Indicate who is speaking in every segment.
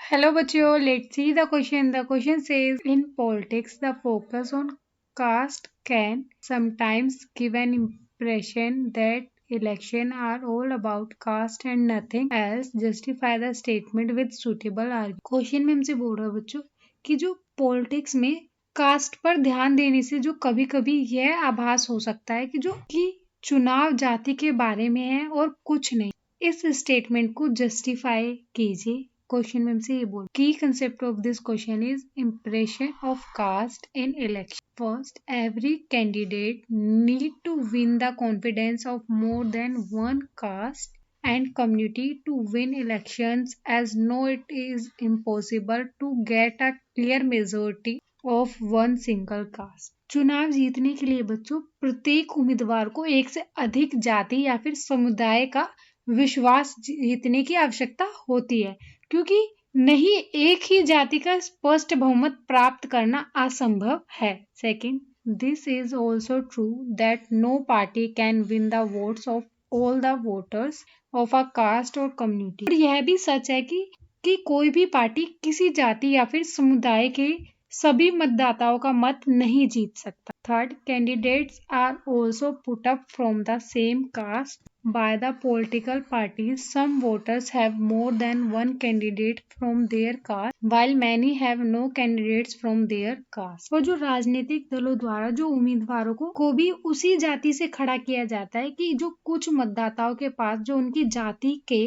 Speaker 1: Hello बच्चों, let's see the question. The question says in politics the focus on caste can sometimes give an impression that election are all about caste and nothing else. Justify the statement with suitable argument. Question में हमसे बोल रहा है बच्चों कि जो politics में cast पर ध्यान देने से जो कभी कभी यह आभास हो सकता है कि चुनाव जाति के बारे में है और कुछ नहीं। इस स्टेटमेंट को जस्टिफाई कीजिए। क्वेश्चन में हमसे ये बोल की concept of this question is impression of caste in election. First, every candidate need to win the confidence of more than one caste and community to win elections, as no it is impossible to get a clear majority of one single caste। चुनाव जीतने के लिए बच्चों प्रत्येक उम्मीदवार को एक से अधिक जाति या फिर समुदाय का विश्वास जीतने की आवश्यकता होती है, क्योंकि नहीं एक ही जाति का स्पष्ट बहुमत प्राप्त करना असंभव है। Second, this is also true that no party can win the votes of all the voters of a caste और कम्युनिटी। और यह भी सच है कि कोई भी पार्टी किसी जाति या फिर समुदाय के सभी मतदाताओं का मत नहीं जीत सकता। Third, candidates are also put up from the same caste by the political parties. Some voters have more than one candidate from their caste, while many have no candidates from their caste। और जो राजनीतिक दलों द्वारा जो उम्मीदवारों को भी उसी जाति से खड़ा किया जाता है कि जो कुछ मतदाताओं के पास जो उनकी जाति के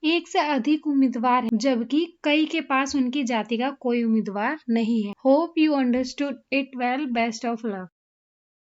Speaker 1: एक से अधिक उम्मीदवार हैं, जबकि कई के पास उनकी जाति का कोई उम्मीदवार नहीं है। Hope you understood it well. Best of luck.